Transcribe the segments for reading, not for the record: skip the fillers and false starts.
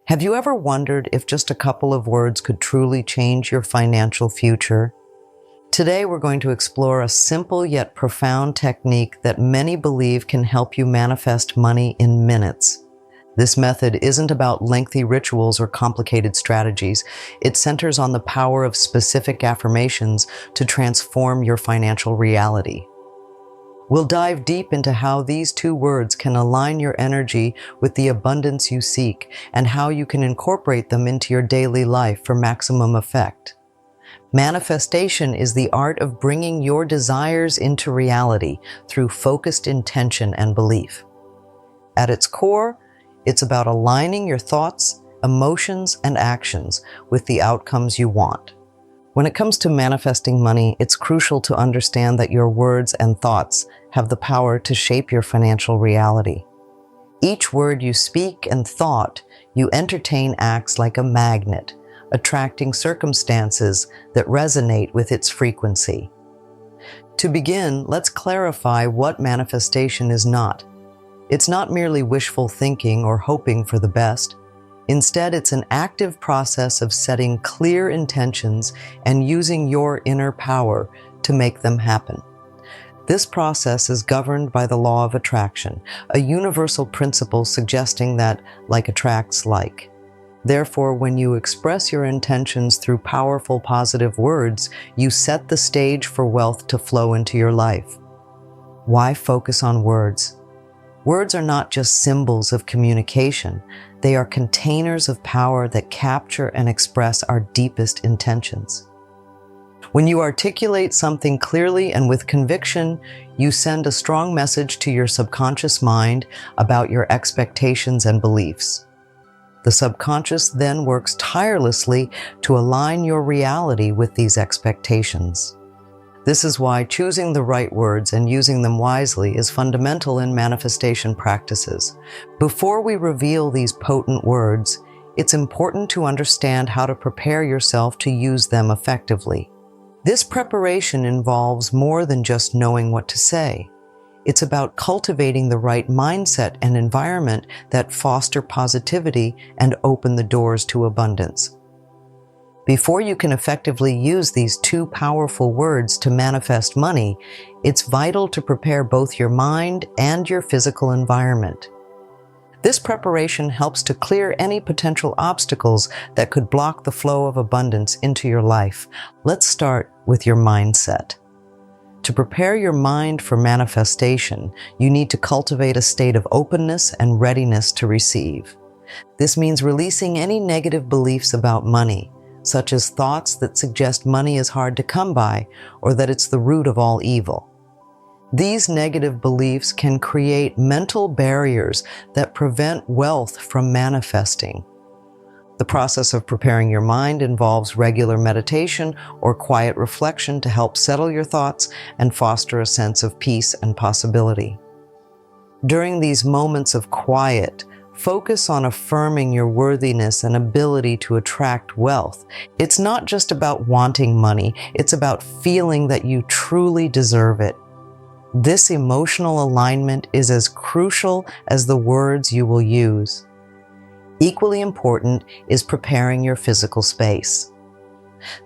Have you ever wondered if just a couple of words could truly change your financial future? Today, we're going to explore a simple yet profound technique that many believe can help you manifest money in minutes. This method isn't about lengthy rituals or complicated strategies. It centers on the power of specific affirmations to transform your financial reality. We'll dive deep into how these two words can align your energy with the abundance you seek and how you can incorporate them into your daily life for maximum effect. Manifestation is the art of bringing your desires into reality through focused intention and belief. At its core, it's about aligning your thoughts, emotions, and actions with the outcomes you want. When it comes to manifesting money, it's crucial to understand that your words and thoughts have the power to shape your financial reality. Each word you speak and thought you entertain acts like a magnet, attracting circumstances that resonate with its frequency. To begin, let's clarify what manifestation is not. It's not merely wishful thinking or hoping for the best. Instead, it's an active process of setting clear intentions and using your inner power to make them happen. This process is governed by the law of attraction, a universal principle suggesting that like attracts like. Therefore, when you express your intentions through powerful positive words, you set the stage for wealth to flow into your life. Why focus on words? Words are not just symbols of communication. They are containers of power that capture and express our deepest intentions. When you articulate something clearly and with conviction, you send a strong message to your subconscious mind about your expectations and beliefs. The subconscious then works tirelessly to align your reality with these expectations. This is why choosing the right words and using them wisely is fundamental in manifestation practices. Before we reveal these potent words, it's important to understand how to prepare yourself to use them effectively. This preparation involves more than just knowing what to say. It's about cultivating the right mindset and environment that foster positivity and open the doors to abundance. Before you can effectively use these two powerful words to manifest money, it's vital to prepare both your mind and your physical environment. This preparation helps to clear any potential obstacles that could block the flow of abundance into your life. Let's start with your mindset. To prepare your mind for manifestation, you need to cultivate a state of openness and readiness to receive. This means releasing any negative beliefs about money, such as thoughts that suggest money is hard to come by or that it's the root of all evil. These negative beliefs can create mental barriers that prevent wealth from manifesting. The process of preparing your mind involves regular meditation or quiet reflection to help settle your thoughts and foster a sense of peace and possibility. During these moments of quiet, focus on affirming your worthiness and ability to attract wealth. It's not just about wanting money, it's about feeling that you truly deserve it. This emotional alignment is as crucial as the words you will use. Equally important is preparing your physical space.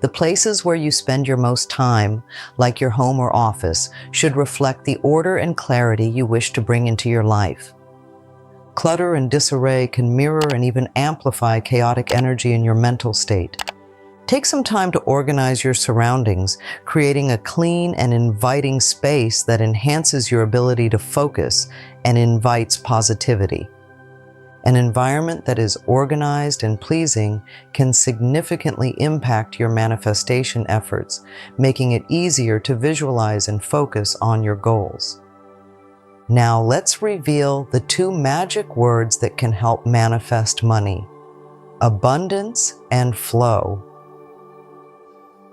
The places where you spend your most time, like your home or office, should reflect the order and clarity you wish to bring into your life. Clutter and disarray can mirror and even amplify chaotic energy in your mental state. Take some time to organize your surroundings, creating a clean and inviting space that enhances your ability to focus and invites positivity. An environment that is organized and pleasing can significantly impact your manifestation efforts, making it easier to visualize and focus on your goals. Now let's reveal the two magic words that can help manifest money: abundance and flow.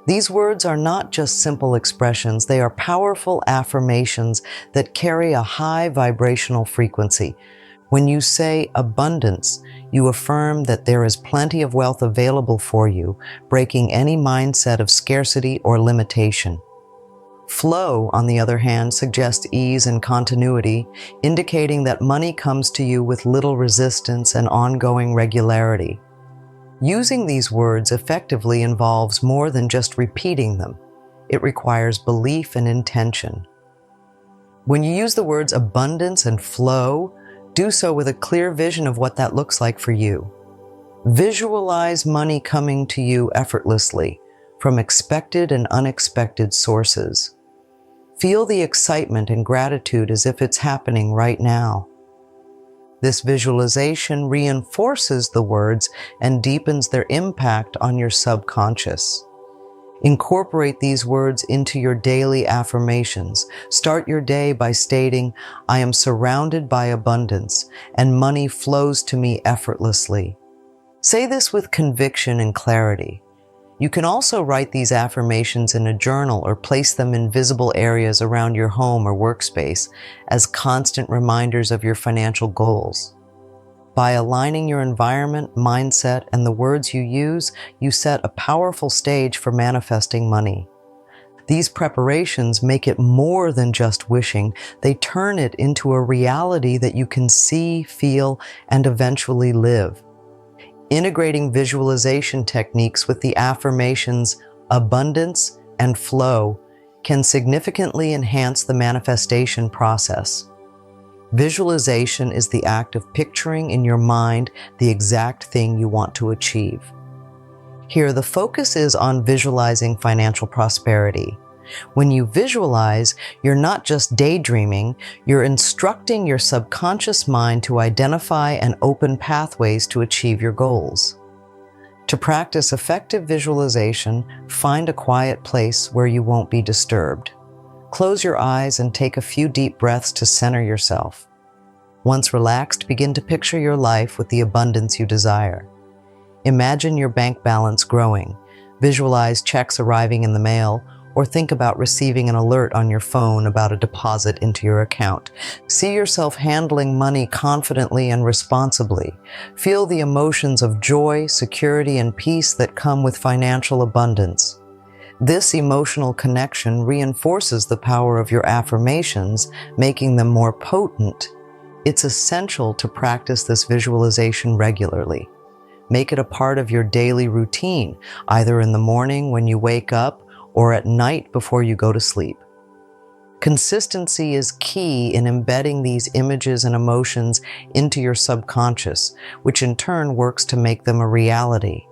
These words are not just simple expressions, they are powerful affirmations that carry a high vibrational frequency. When you say abundance, you affirm that there is plenty of wealth available for you, breaking any mindset of scarcity or limitation. Flow, on the other hand, suggests ease and continuity, indicating that money comes to you with little resistance and ongoing regularity. Using these words effectively involves more than just repeating them. It requires belief and intention. When you use the words abundance and flow, do so with a clear vision of what that looks like for you. Visualize money coming to you effortlessly from expected and unexpected sources. Feel the excitement and gratitude as if it's happening right now. This visualization reinforces the words and deepens their impact on your subconscious. Incorporate these words into your daily affirmations. Start your day by stating, "I am surrounded by abundance, and money flows to me effortlessly." Say this with conviction and clarity. You can also write these affirmations in a journal or place them in visible areas around your home or workspace as constant reminders of your financial goals. By aligning your environment, mindset, and the words you use, you set a powerful stage for manifesting money. These preparations make it more than just wishing. They turn it into a reality that you can see, feel, and eventually live. Integrating visualization techniques with the affirmations abundance and flow can significantly enhance the manifestation process. Visualization is the act of picturing in your mind the exact thing you want to achieve. Here, the focus is on visualizing financial prosperity. When you visualize, you're not just daydreaming, you're instructing your subconscious mind to identify and open pathways to achieve your goals. To practice effective visualization, find a quiet place where you won't be disturbed. Close your eyes and take a few deep breaths to center yourself. Once relaxed, begin to picture your life with the abundance you desire. Imagine your bank balance growing. Visualize checks arriving in the mail, or think about receiving an alert on your phone about a deposit into your account. See yourself handling money confidently and responsibly. Feel the emotions of joy, security, and peace that come with financial abundance. This emotional connection reinforces the power of your affirmations, making them more potent. It's essential to practice this visualization regularly. Make it a part of your daily routine, either in the morning when you wake up or at night before you go to sleep. Consistency is key in embedding these images and emotions into your subconscious, which in turn works to make them a reality.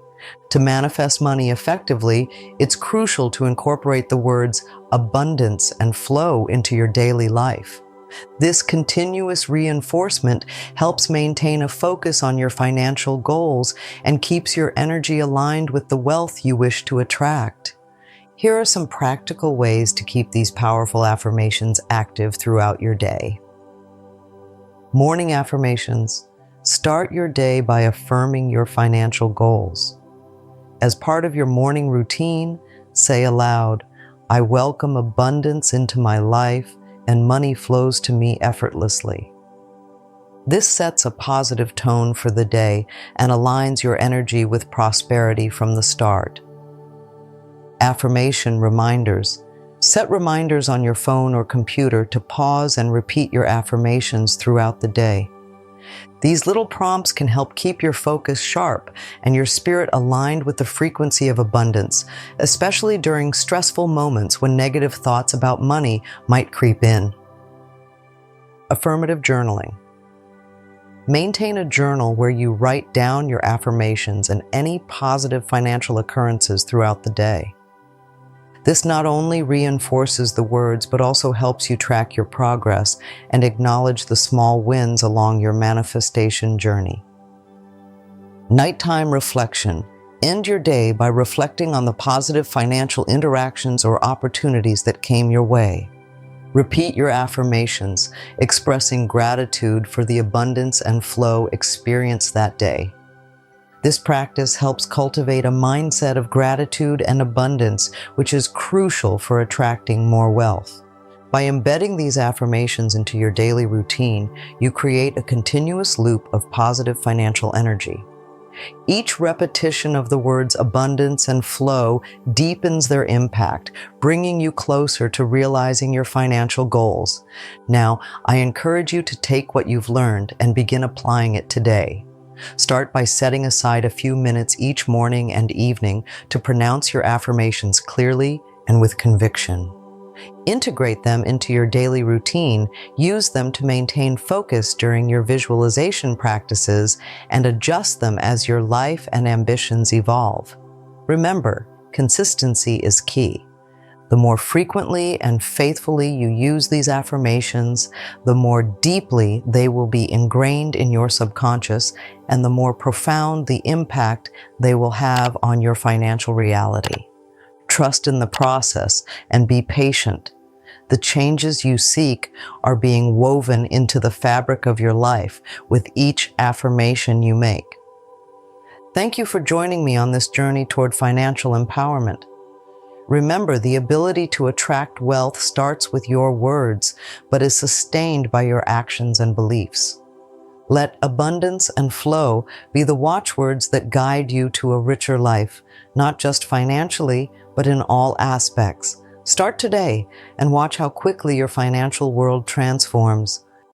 To manifest money effectively, it's crucial to incorporate the words abundance and flow into your daily life. This continuous reinforcement helps maintain a focus on your financial goals and keeps your energy aligned with the wealth you wish to attract. Here are some practical ways to keep these powerful affirmations active throughout your day. Morning affirmations. Start your day by affirming your financial goals. As part of your morning routine, say aloud, "I welcome abundance into my life and money flows to me effortlessly." This sets a positive tone for the day and aligns your energy with prosperity from the start. Affirmation reminders. Set reminders on your phone or computer to pause and repeat your affirmations throughout the day. These little prompts can help keep your focus sharp and your spirit aligned with the frequency of abundance, especially during stressful moments when negative thoughts about money might creep in. Affirmative journaling. Maintain a journal where you write down your affirmations and any positive financial occurrences throughout the day. This not only reinforces the words, but also helps you track your progress and acknowledge the small wins along your manifestation journey. Nighttime reflection. End your day by reflecting on the positive financial interactions or opportunities that came your way. Repeat your affirmations, expressing gratitude for the abundance and flow experienced that day. This practice helps cultivate a mindset of gratitude and abundance, which is crucial for attracting more wealth. By embedding these affirmations into your daily routine, you create a continuous loop of positive financial energy. Each repetition of the words abundance and flow deepens their impact, bringing you closer to realizing your financial goals. Now, I encourage you to take what you've learned and begin applying it today. Start by setting aside a few minutes each morning and evening to pronounce your affirmations clearly and with conviction. Integrate them into your daily routine, use them to maintain focus during your visualization practices, and adjust them as your life and ambitions evolve. Remember, consistency is key. The more frequently and faithfully you use these affirmations, the more deeply they will be ingrained in your subconscious, and the more profound the impact they will have on your financial reality. Trust in the process and be patient. The changes you seek are being woven into the fabric of your life with each affirmation you make. Thank you for joining me on this journey toward financial empowerment. Remember, the ability to attract wealth starts with your words, but is sustained by your actions and beliefs. Let abundance and flow be the watchwords that guide you to a richer life, not just financially, but in all aspects. Start today and watch how quickly your financial world transforms.